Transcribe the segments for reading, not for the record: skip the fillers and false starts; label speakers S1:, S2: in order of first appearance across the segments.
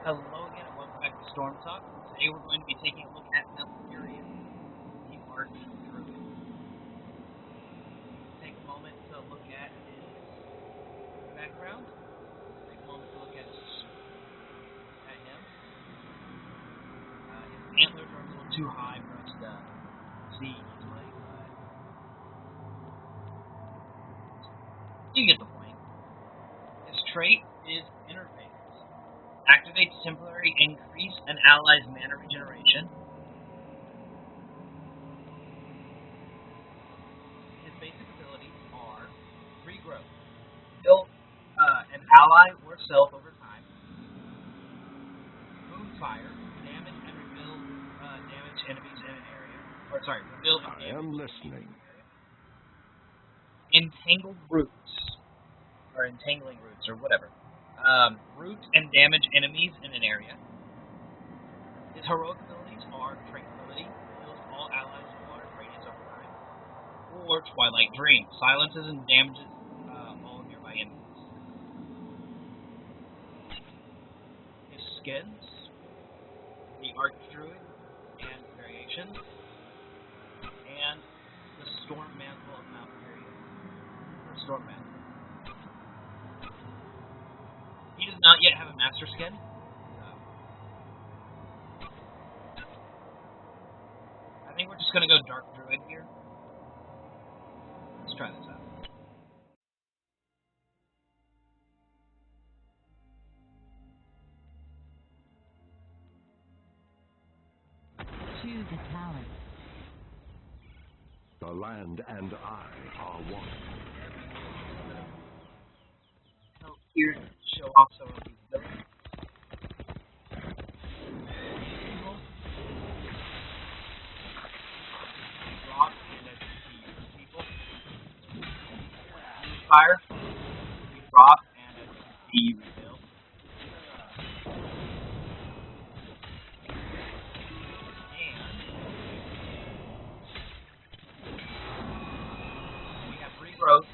S1: Hello again and welcome back to Storm Talk. Today we're going to be taking a look at Malfurion, the Arch Druid. Take a moment to look at his background. Take a moment to look at him. His antlers are a little too high for us to see easily, but you get the point. His trait is Interface. Activates temporary increase and allies mana regeneration. His basic abilities are regrowth, heal an ally or self over time, moonfire, damage and rebuild damage enemies in an area. Rebuild and damage.
S2: I am listening.
S1: Entangled roots, or entangling roots, or whatever. Root and damage enemies in an area. His heroic abilities are Tranquility, heals all allies in water radius over time, or Twilight Dream, silences and damages all nearby enemies. His skins, the Arch Druid and variations, and the Storm Mantle of Malfurion, or Storm Mantle. He does not yet have a master skin. I think we're just going to go Dark Druid here. Let's try this out.
S3: Choose a talent.
S2: The land and I are one.
S1: So here to show off some of these abilities. Rock and as people. Fire. Drop and as rebuild. And we have regrowth.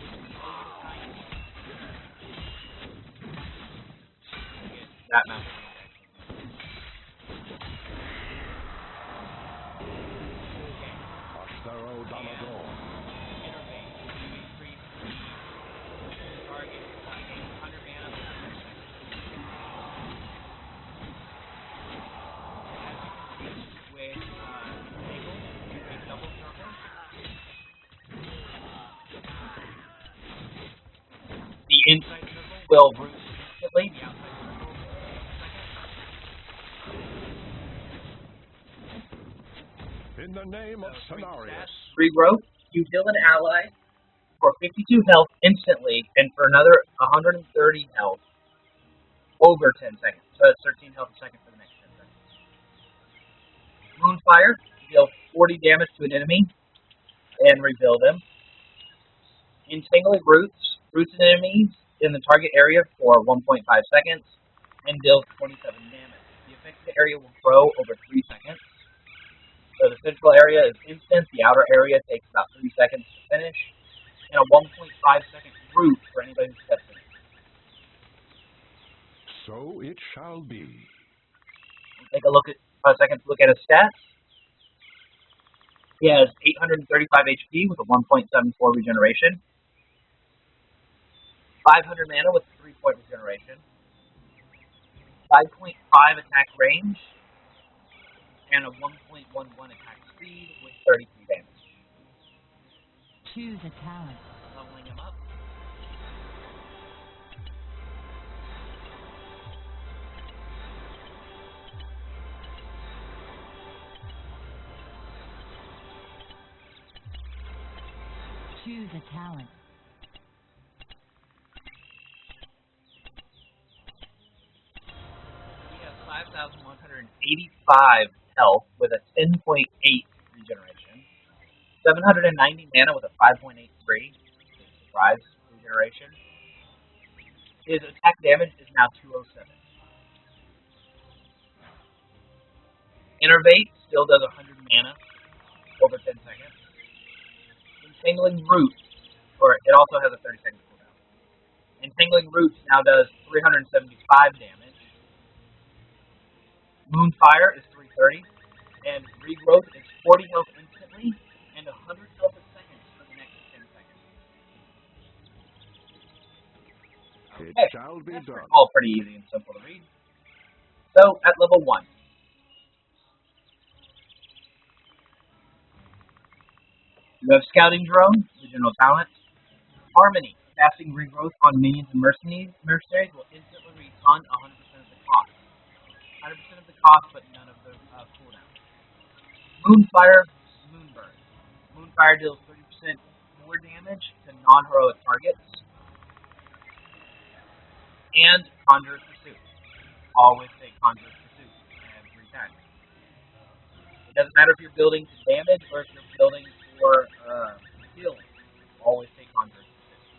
S1: That mountain.
S2: Astero Damador.
S1: Interface. Increase target gain 100 mana per second. With Entangle, a double circle. The inside circle will root instantly. The outside circle.
S2: In the name of Cenarius.
S1: Regrowth, you heal an ally for 52 health instantly, and for another 130 health over 10 seconds. So that's 13 health a second for the next 10 seconds. Moonfire, deal 40 damage to an enemy and rebuild them. Entangling roots, roots an enemies in the target area for 1.5 seconds and deal 27 damage. The affected area will grow over 3 seconds. So the central area is instant, the outer area takes about 3 seconds to finish, and a 1.5 second root for anybody who steps in it.
S2: So it shall be.
S1: Take a second to look at his stats. He has 835 HP with a 1.74 regeneration, 500 mana with 3-point regeneration, 5.5 attack range, and a 1.11 attack speed with 33 damage.
S3: Choose a talent.
S1: Leveling him up.
S3: Choose a talent.
S1: He has 5,185 health with a 10.8 regeneration, 790 mana with a 5.83 surprise regeneration. His attack damage is now 207. Innervate still does 100 mana over 10 seconds. Entangling Roots, or it also has a 30-second cooldown. Entangling Roots now does 375 damage. Moonfire is 330, and Regrowth is 40 health instantly and 100 health a second for the next 10 seconds.
S2: It
S1: Okay,
S2: shall be
S1: that's
S2: done.
S1: all pretty easy and simple to read. So, at level 1, you have Scouting Drone, the general talent. Harmony, casting Regrowth on minions and mercenaries will instantly refund 100% of the cost. 100% of the cost, but none of the cooldown. Moonfire, Moonburn. Moonfire deals 30% more damage to non-heroic targets. And Conjurer's Pursuit. Always take Conjurer's Pursuit every time. It doesn't matter if you're building to damage or if you're building for healing. Always take Conjurer's Pursuit.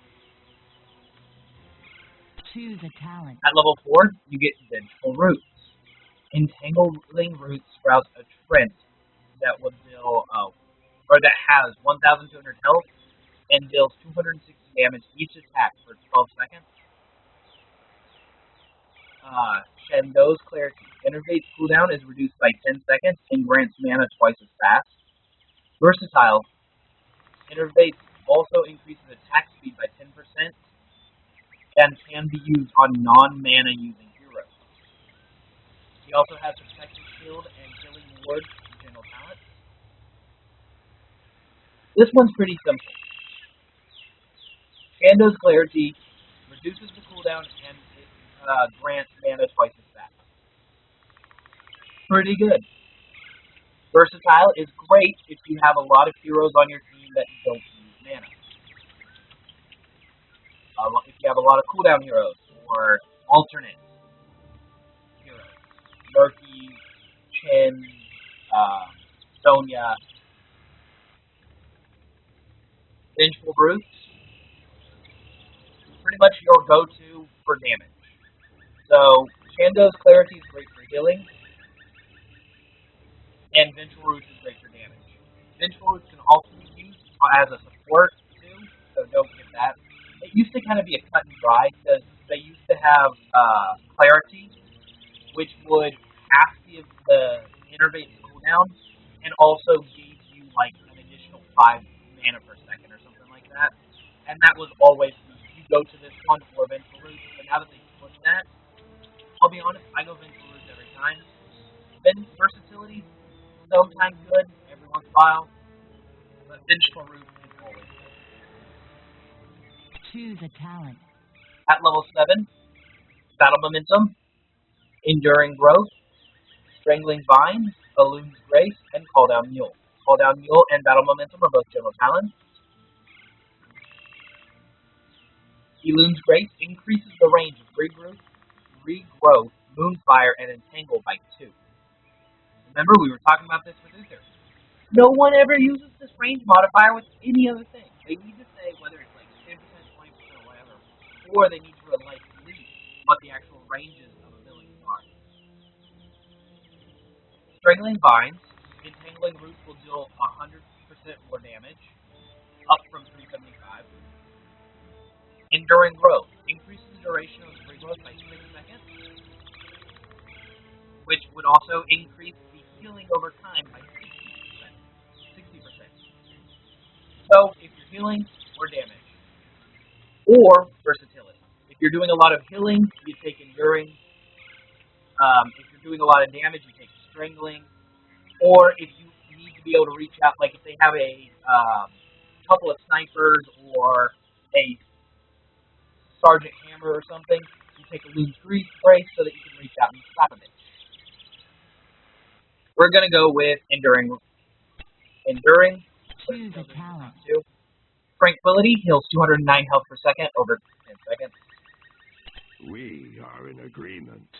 S3: Choose a talent.
S1: At level 4, you get Vengeful Roots. Entangling Roots sprouts a trend that will deal, or that has 1,200 health and deals 260 damage each attack for 12 seconds. Shendo's Clarity. Innervate's cooldown is reduced by 10 seconds and grants mana twice as fast. Versatile. Innervate also increases attack speed by 10% and can be used on non-mana using heroes. He also has Protective Shield and Healing Ward general talent. This one's pretty simple. Shendo's Clarity reduces the cooldown and it grants mana twice as fast. Pretty good. Versatile is great if you have a lot of heroes on your team that don't use mana. If you have a lot of cooldown heroes or alternate heroes. Murky, Chin, Sonya. Vengeful Brutes. Pretty much your go-to for damage. So, Shendo's Clarity is great for healing. And Vengeful Roots is great for damage. Vengeful Roots can also be used as a support too, so don't get that. It used to kind of be a cut and dry because they used to have Clarity, which would half give the Innervate cooldown and also gave you like an additional 5 mana per second or something like that. And that was always, you go to this one or Vengeful Roots, but now that they switched that, I'll be honest, I go Vengeful Roots every time. Then versatility, sometimes good, every once in a while, but Vengeful Root is always good.
S3: Choose a talent.
S1: At level 7, Battle Momentum, Enduring Growth, Strangling Vine, Elun's Grace, and Call Down Mule. Call Down Mule and Battle Momentum are both general talents. Elun's Grace increases the range of Regrowth, Moonfire, and Entangle by 2. Remember, we were talking about this with Uther. No one ever uses this range modifier with any other thing. They need to say whether it's like 10%, 20%, or whatever, or they need to like leave what the actual ranges of abilities are. Strangling Vines, Entangling Roots will deal 100% more damage, up from 375. Enduring Growth increases the duration of regrowth by 6 seconds, which would also increase the healing over time by 60%. So, if you're healing or damage, or versatility. If you're doing a lot of healing, you take Enduring. If you're doing a lot of damage, you take Strangling. Or if you need to be able to reach out, like if they have a couple of snipers or a Sergeant Hammer or something, you take a Elun's Grace so that you can reach out and stop a bit. We're going to go with Enduring.
S3: Choose a talent.
S1: Tranquility heals 209 health per second over 10 seconds.
S2: We are in agreement.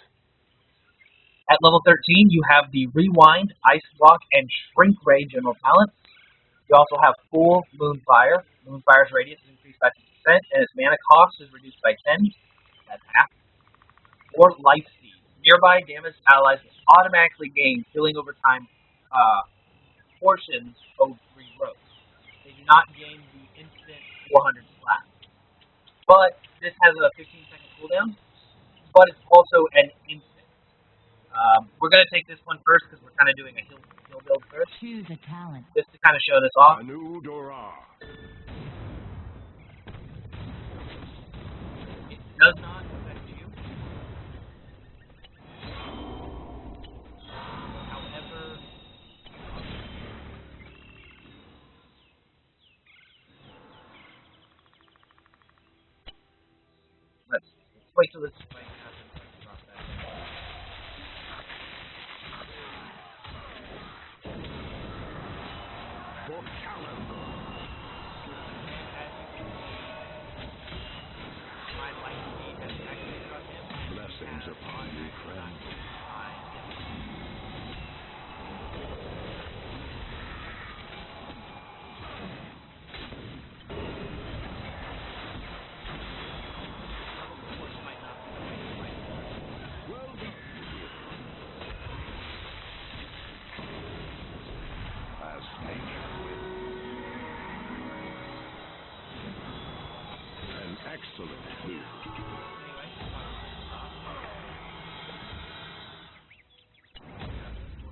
S1: At level 13, you have the Rewind, Ice Block, and Shrink Ray general talents. You also have full Moonfire. Moonfire's radius is increased by 50%, and its mana cost is reduced by 10. That's half. Or Life Steed. Nearby damaged allies will automatically gain healing over time portions of regrowth. They do not gain the instant 400 slap. But this has a 15-second cooldown, but it's also an instant We're going to take this one first because we're kind of doing a heal build first,
S3: Choose a talent.
S1: just to kind of show this off.
S2: Anu Dora.
S1: It does not affect you. However, let's wait till this fight happens. So I can drop that.
S2: For calendar.
S1: My light speed has activated on him.
S2: Blessings upon you, friend. Well done. As nature wills. An excellent move.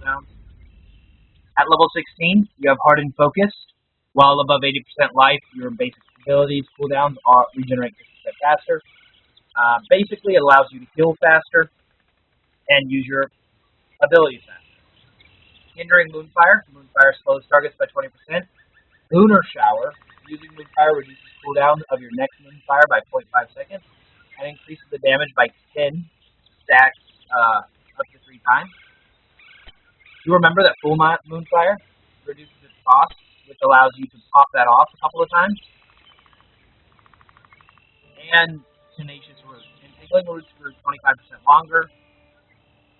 S1: Down. At level 16, you have Hardened Focus. While above 80% life, your basic abilities cooldowns are regenerate 50% faster. Basically, it allows you to heal faster and use your abilities faster. Hindering Moonfire. Moonfire slows targets by 20%. Lunar Shower. Using Moonfire reduces cooldown of your next Moonfire by 0.5 seconds and increases the damage by 10 stacks up to 3 times. You remember that Full Moonfire reduces its cost, which allows you to pop that off a couple of times. And Tenacious Roots. Entangling Roots for 25% longer,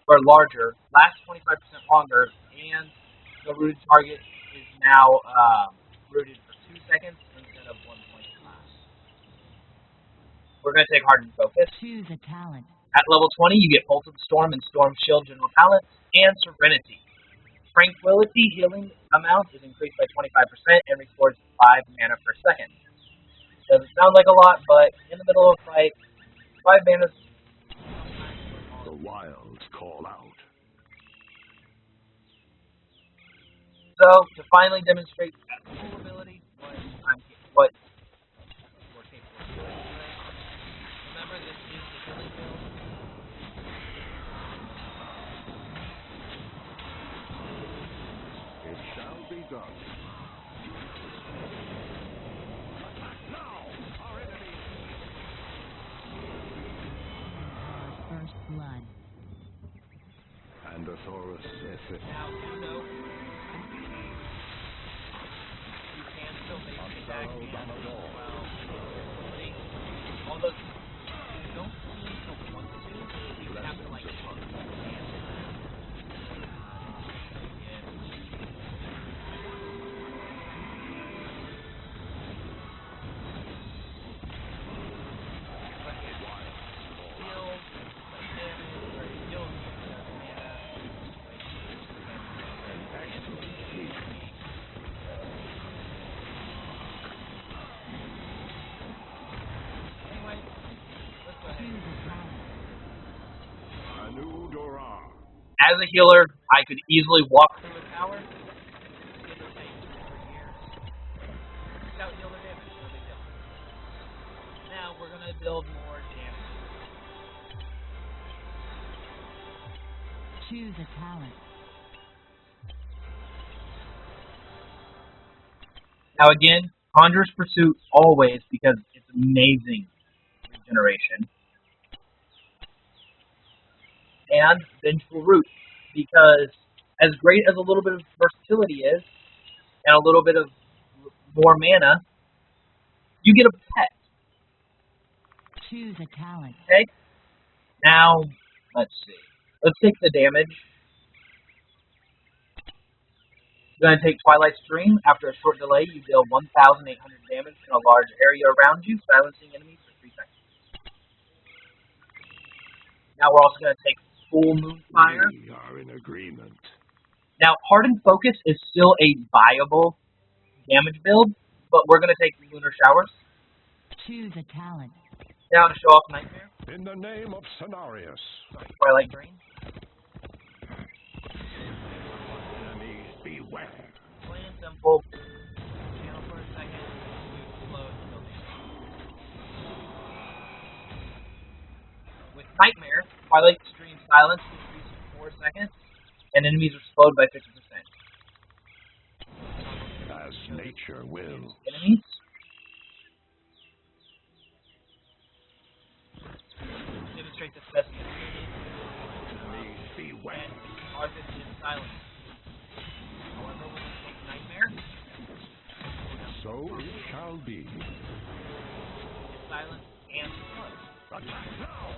S1: or larger, lasts 25% longer, and the rooted target is now rooted for 2 seconds instead of 1.5. We're going to take Hardened Focus.
S3: Choose a talent.
S1: At level 20, you get Pulse of the Storm and Storm Shield General Talent, and Serenity. Tranquility healing amount is increased by 25% and restores 5 mana per second. Doesn't sound like a lot, but in the middle of a fight, 5 mana is...
S2: The wilds call out.
S1: So, to finally demonstrate that full ability, what we're capable of doing. Remember, this is the healing build.
S2: It shall be done. Attack now! Our enemy!
S3: First blood.
S2: And Athoris saith it.
S1: Now, you know, you can still make attack and although you don't seem to want to, you have to like
S2: Anu Dora.
S1: as a healer, I could easily walk through a tower. Give or take 4 years. Without healer damage, no big deal. Now we're gonna build more damage.
S3: Choose a talent.
S1: Now again, Conjurer's Pursuit always because it's amazing regeneration. And Vengeful Root, because as great as a little bit of versatility is, and a little bit of more mana, you get a pet.
S3: Choose a talent.
S1: Okay? Now, let's see. Let's take the damage. You're going to take Twilight Stream. After a short delay, you deal 1,800 damage in a large area around you, silencing enemies for 3 seconds. Now we're also going to take Full Moonfire.
S2: We are in agreement.
S1: Now, Hardened Focus is still a viable damage build, but we're going to take Lunar Showers.
S3: Choose a talent.
S1: Now to show off Nightmare.
S2: In the name of Cenarius.
S1: Twilight Drain.
S2: Beware.
S1: Plain and simple. Channel for a second. You explode. Kill damage. With Nightmare, Twilight Stream Silence increases 4 seconds, and enemies explode by 50%.
S2: As nature will.
S1: Enemies. Demonstrate the specificity.
S2: Enemies beware.
S1: Arthas is silent. However, when you take Nightmare,
S2: So it shall be.
S1: it's silent and slow.
S2: Attack now!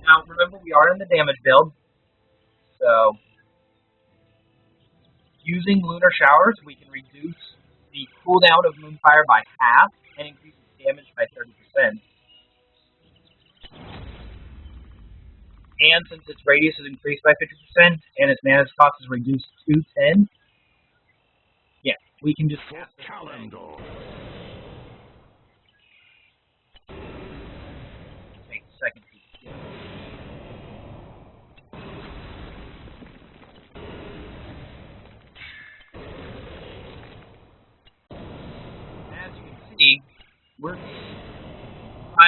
S1: Now, remember, we are in the damage build, so using Lunar Showers, we can reduce the cooldown of Moonfire by half and increase its damage by 30%. And since its radius is increased by 50% and its mana cost is reduced to 10, yeah, we can just cast this all day.
S2: Calendar.
S1: Take a second to get As you can see, we're 5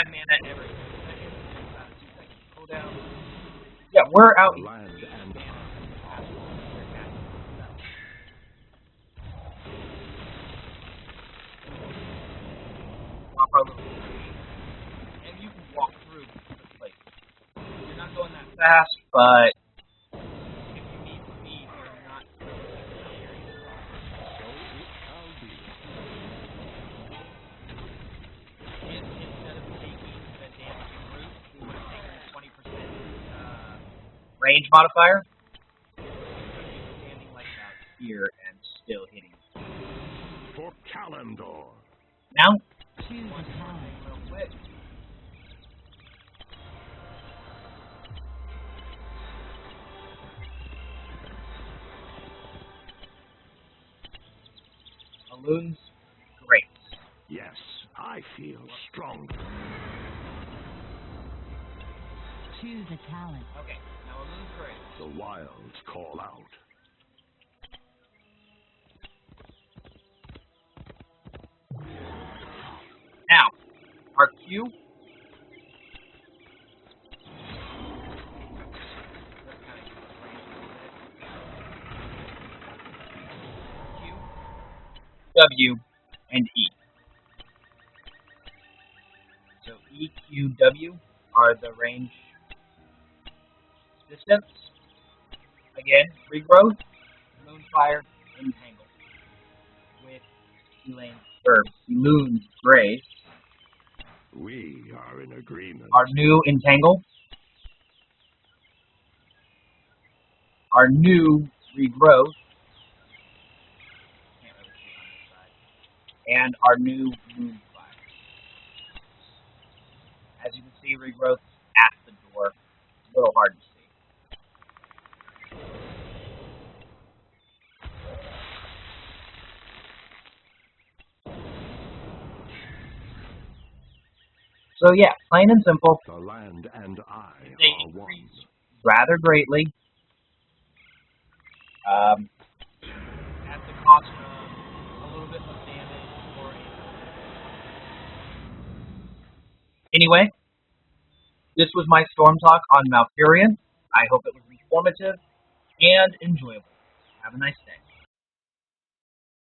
S1: mana every 2 seconds, about a 2-second cooldown. Yeah, we're out.
S2: The land and
S1: Walk our little tree, and you can walk through the place. You're not going that fast, but if you need speed, you're not really taking out areas.
S2: so it shall be.
S1: Instead of taking the damaging route, we would have taken the 20% range modifier. You could be standing like out here and still hitting.
S2: For Calendar.
S1: Now,
S3: Choose a talent.
S1: real quick. Balloons, great.
S2: Yes, I feel stronger.
S3: Choose a talent.
S1: Okay, now balloons, great.
S2: The wilds call out.
S1: Now, our Q. Q, W, and E. So E, Q, W are the range distance. Again, regrowth, Moonfire, Entangle. With Eloon's Grace,
S2: We are in agreement.
S1: our new Entangle, our new Regrowth, can't really see on this side, and our new Moonfire. As you can see, Regrowth at the door. A little hard to see. So yeah, plain and simple,
S2: The land and I
S1: they
S2: are one.
S1: increase rather greatly. At the cost of a little bit of damage or Anyway, this was my Storm Talk on Malfurion. I hope it was informative and enjoyable. Have a nice day.